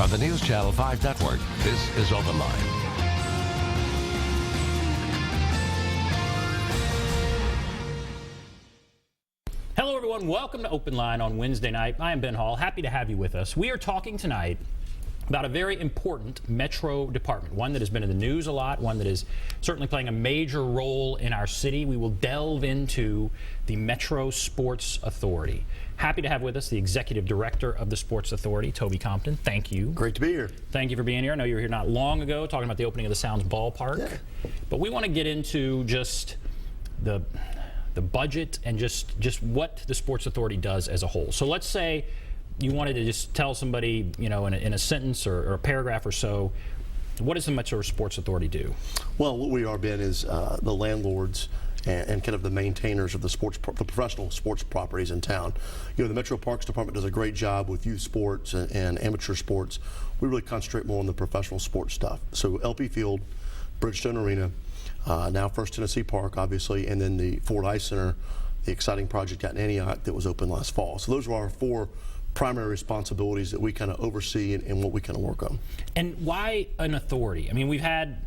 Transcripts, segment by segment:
From the News Channel 5 Network, this is OpenLine. Hello, everyone. Welcome to Open Line on Wednesday night. I am Ben Hall. Happy to have you with us. We are talking tonight about a very important metro department, one that has been in the news a lot, one that is certainly playing a major role in our city. We will delve into the Metro Sports Authority. Happy to have with us the Executive Director of the Sports Authority, Toby Compton. Thank you. Great to be here. Thank you for being here. I know you were here not long ago talking about the opening of the Sounds Ballpark. Yeah. But we want to get into just the budget and just what the Sports Authority does as a whole. So let's say you wanted to just tell somebody, you know, in a sentence or a paragraph or so, what does the Metro Sports Authority do? Well, what we are, Ben, is the landlords and kind of the maintainers of the professional sports properties in town. You know, the Metro Parks Department does a great job with youth sports and amateur sports. We really concentrate more on the professional sports stuff. So LP Field, Bridgestone Arena, now First Tennessee Park, obviously, and then the Ford Ice Center, the exciting project out in Antioch that was open last fall. So those are our four primary responsibilities that we kind of oversee and what we kind of work on. And why an authority? I mean, we've had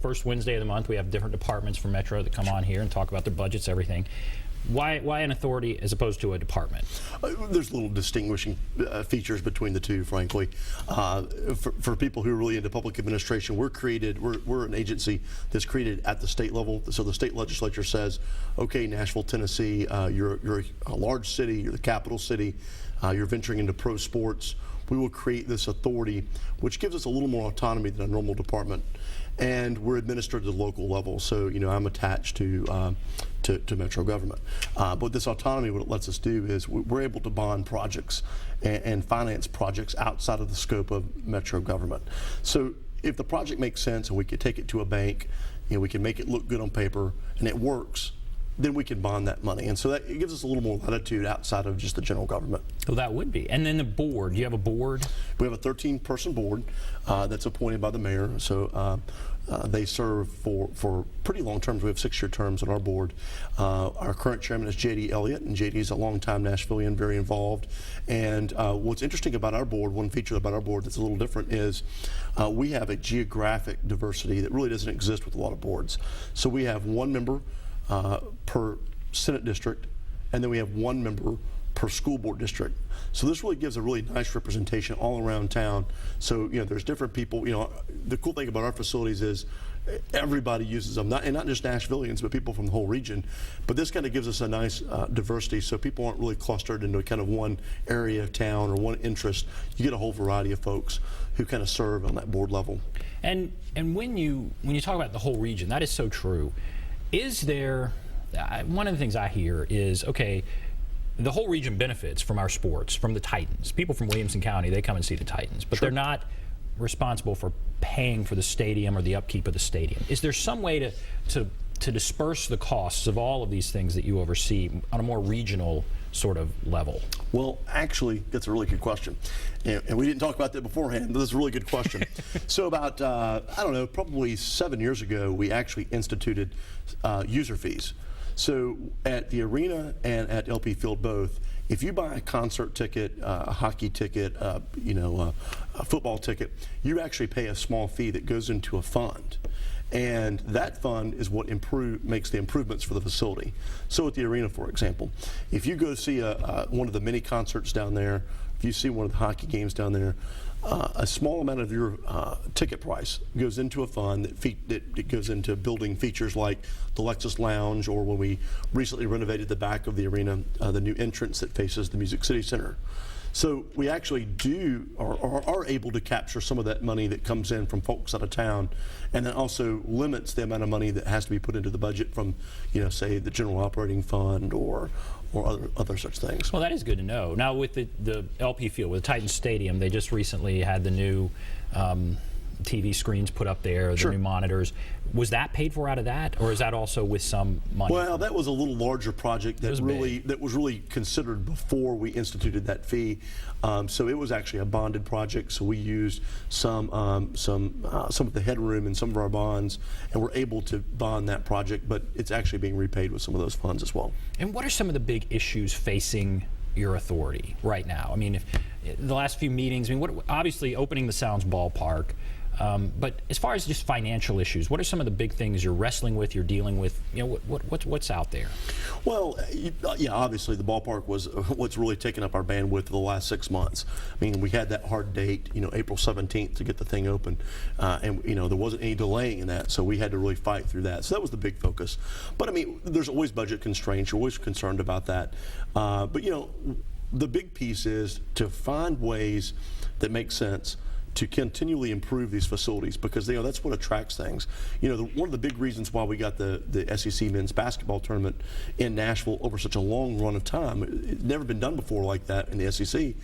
first Wednesday of the month, we have different departments from Metro that come on here and talk about their budgets, everything. Why an authority as opposed to a department? There's little distinguishing features between the two, frankly. For people who are really into public administration, we're an agency that's created at the state level. So the state legislature says, okay, Nashville, Tennessee, you're a large city, you're the capital city, you're venturing into pro sports. We will create this authority, which gives us a little more autonomy than a normal department. And we're administered at the local level, so you know I'm attached to Metro government. But this autonomy, what it lets us do is we're able to bond projects and finance projects outside of the scope of Metro government. So if the project makes sense and we could take it to a bank, you know, we can make it look good on paper and it works, then we can bond that money. And so that it gives us a little more latitude outside of just the general government. Well, that would be. And then the board, do you have a board? We have a 13-person board that's appointed by the mayor. So they serve for pretty long terms. We have 6-year terms on our board. Our current chairman is J.D. Elliott, and J.D. is a longtime Nashvilleian, very involved. And what's interesting about our board, one feature about our board that's a little different is we have a geographic diversity that really doesn't exist with a lot of boards. So we have one member per Senate district, and then we have one member per school board district. So this really gives a really nice representation all around town. So, you know, there's different people. You know, the cool thing about our facilities is everybody uses them, not just Nashvilleians, but people from the whole region. But this kind of gives us a nice diversity, so people aren't really clustered into kind of one area of town or one interest. You get a whole variety of folks who kind of serve on that board level. And when you talk about the whole region, that is so true. Is there, one of the things I hear is, okay, the whole region benefits from our sports, from the Titans. People from Williamson County, they come and see the Titans, but they're not responsible for paying for the stadium or the upkeep of the stadium. Is there some way to disperse the costs of all of these things that you oversee on a more regional sort of level? Well, actually, that's a really good question. And we didn't talk about that beforehand, but that's a really good question. So about, I don't know, probably 7 years ago, we actually instituted user fees. So at the arena and at LP Field both, if you buy a concert ticket, a hockey ticket, a football ticket, you actually pay a small fee that goes into a fund. And that fund is what makes the improvements for the facility. So at the arena, for example, if you go see one of the mini concerts down there, if you see one of the hockey games down there, a small amount of your ticket price goes into a fund that goes into building features like the Lexus Lounge, or when we recently renovated the back of the arena, the new entrance that faces the Music City Center. So we actually are able to capture some of that money that comes in from folks out of town, and then also limits the amount of money that has to be put into the budget from, you know, say the general operating fund or other such things. Well, that is good to know. Now with the LP Field, with the Titans Stadium, they just recently had the new TV screens put up there, the new monitors. Was that paid for out of that, or is that also with some money? Well, that was a little larger project that was really considered before we instituted that fee. So it was actually a bonded project. So we used some of the headroom in some of our bonds, and we're able to bond that project. But it's actually being repaid with some of those funds as well. And what are some of the big issues facing your authority right now? I mean, the last few meetings, I mean, obviously opening the Sounds ballpark, but as far as just financial issues, what are some of the big things you're wrestling with, you're dealing with? You know, what's out there? Well, yeah, obviously the ballpark was what's really taken up our bandwidth for the last 6 months. I mean, we had that hard date, April 17th to get the thing open, and there wasn't any delaying in that, so we had to really fight through that. So that was the big focus. But I mean, there's always budget constraints. You're always concerned about that. But the big piece is to find ways that make sense to continually improve these facilities, because that's what attracts things. One of the big reasons why we got the SEC men's basketball tournament in Nashville over such a long run of time, it's never been done before like that in the SEC,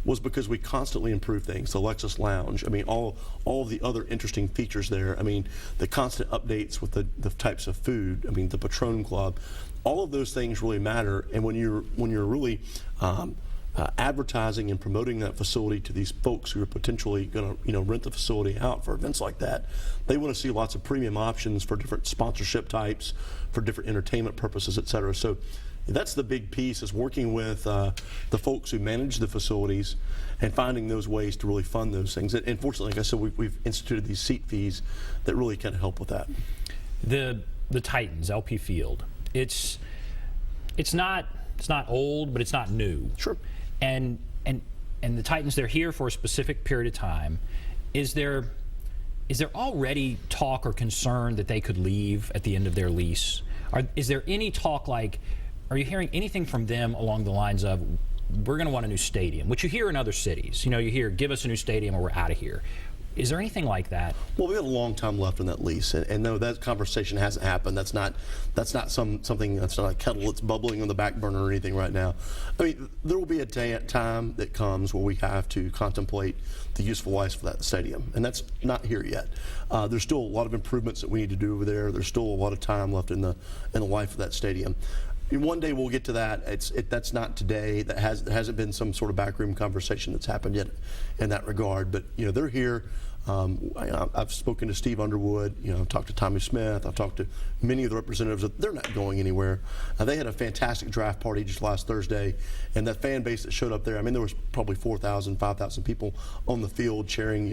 was because we constantly improve things. The Lexus Lounge, I mean, all of the other interesting features there. I mean, the constant updates with the types of food. I mean, the Patron Club, all of those things really matter. And when you're really advertising and promoting that facility to these folks who are potentially going to rent the facility out for events like that, they want to see lots of premium options for different sponsorship types, for different entertainment purposes, et cetera. So that's the big piece, is working with the folks who manage the facilities and finding those ways to really fund those things. And fortunately, like I said, we've instituted these seat fees that really kind of help with that. The Titans, LP Field, it's not old, but it's not new. Sure. And the Titans, they're here for a specific period of time. Is there already talk or concern that they could leave at the end of their lease? Is there any talk, like, are you hearing anything from them along the lines of, we're going to want a new stadium, which you hear in other cities? You hear, give us a new stadium or we're out of here. Is there anything like that? Well, we have a long time left on that lease, and no, that conversation hasn't happened. That's not something that's not a kettle that's bubbling on the back burner or anything right now. I mean, there will be a time that comes where we have to contemplate the useful life for that stadium, and that's not here yet. There's still a lot of improvements that we need to do over there. There's still a lot of time left in the life of that stadium. And one day we'll get to that. That's not today. That hasn't been some sort of backroom conversation that's happened yet in that regard. But they're here. I've spoken to Steve Underwood. I've talked to Tommy Smith. I've talked to many of the representatives. They're not going anywhere. They had a fantastic draft party just last Thursday, and that fan base that showed up there. I mean, there was probably 4,000, 5,000 people on the field cheering.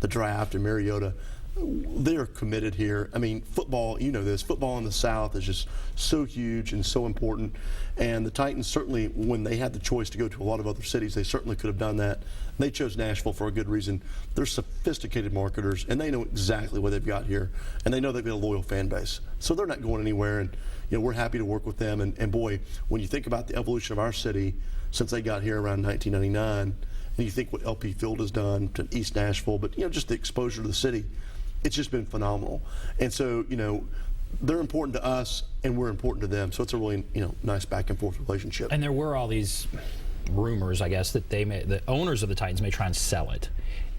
The draft and Mariota. They are committed here. I mean, football, this, football in the South is just so huge and so important. And the Titans certainly, when they had the choice to go to a lot of other cities, they certainly could have done that. They chose Nashville for a good reason. They're sophisticated marketers, and they know exactly what they've got here. And they know they've got a loyal fan base. So they're not going anywhere, and we're happy to work with them. And boy, when you think about the evolution of our city since they got here around 1999, and you think what LP Field has done to East Nashville, but just the exposure to the city, it's just been phenomenal. And so, they're important to us and we're important to them. So it's a really, nice back and forth relationship. And there were all these rumors, I guess, that the owners of the Titans may try and sell it.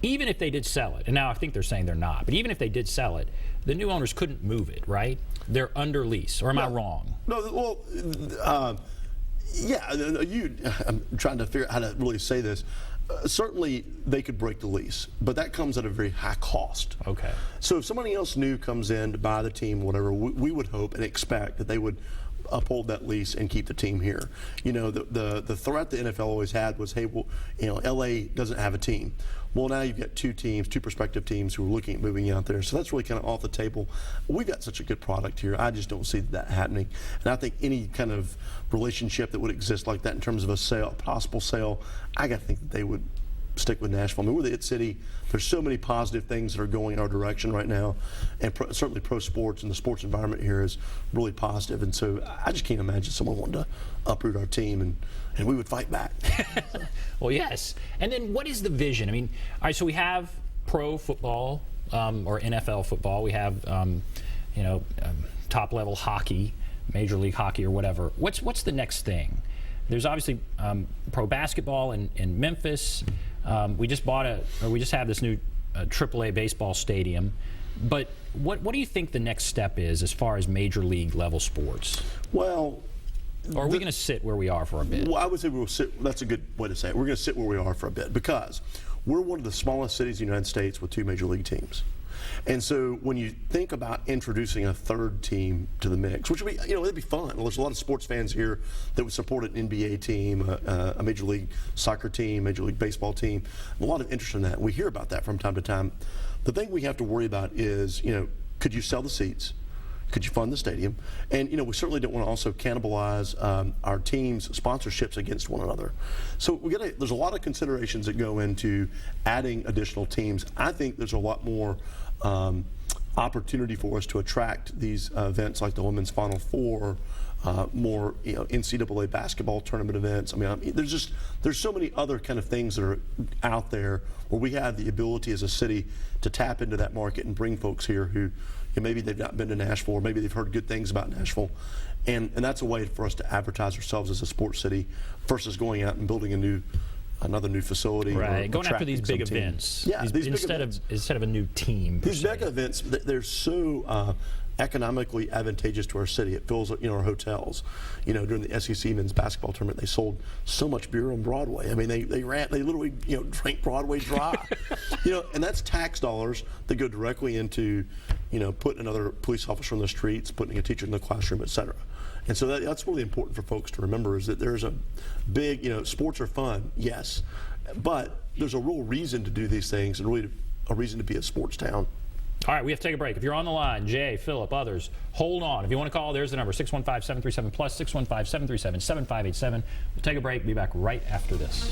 Even if they did sell it, and now I think they're saying they're not, but even if they did sell it, the new owners couldn't move it, right? They're under lease, or am I wrong? No, well, yeah, I'm trying to figure out how to really say this. Certainly, they could break the lease, but that comes at a very high cost. Okay. So if somebody else new comes in to buy the team, whatever, we would hope and expect that they would uphold that lease and keep the team here. The threat the NFL always had was, hey, well, LA doesn't have a team. Well, now you've got two prospective teams who are looking at moving out there. So that's really kind of off the table. We've got such a good product here. I just don't see that happening. And I think any kind of relationship that would exist like that in terms of a possible sale, I got to think that they would stick with Nashville. I mean, we're the it city. There's so many positive things that are going in our direction right now, and certainly pro sports and the sports environment here is really positive. And so I just can't imagine someone wanting to uproot our team, and we would fight back. Well, yes. And then what is the vision? I mean, all right, so we have pro football or NFL football. We have top level hockey, Major League Hockey or whatever. What's the next thing? There's obviously pro basketball in Memphis. We just have this new AAA baseball stadium. But what do you think the next step is as far as major league level sports? Well, or are we going to sit where we are for a bit? Well, I would say we'll sit. That's a good way to say it. We're going to sit where we are for a bit because we're one of the smallest cities in the United States with two major league teams. And so when you think about introducing a third team to the mix, which would be, it'd be fun. Well, there's a lot of sports fans here that would support an NBA team, a Major League Soccer team, Major League Baseball team. A lot of interest in that. We hear about that from time to time. The thing we have to worry about is, could you sell the seats? Could you fund the stadium? And we certainly don't want to also cannibalize our team's sponsorships against one another. So there's a lot of considerations that go into adding additional teams. I think there's a lot more opportunity for us to attract these events like the Women's Final Four, more NCAA basketball tournament events. I mean, there's so many other kind of things that are out there where we have the ability as a city to tap into that market and bring folks here who maybe they've not been to Nashville, or maybe they've heard good things about Nashville. And that's a way for us to advertise ourselves as a sports city versus going out and building another new facility. Right, going after these big events. Yeah, these instead of a new team. These mega events, they're so economically advantageous to our city. It fills our hotels. During the SEC men's basketball tournament, they sold so much beer on Broadway. I mean, they literally drank Broadway dry. And that's tax dollars that go directly into putting another police officer on the streets, putting a teacher in the classroom, et cetera. And so that's really important for folks to remember, is that there's a big, sports are fun, yes, but there's a real reason to do these things and really a reason to be a sports town. All right, we have to take a break. If you're on the line, Jay, Philip, others, hold on. If you want to call, there's the number, 615-737-PLUS, 615-737-7587. We'll take a break. Be back right after this.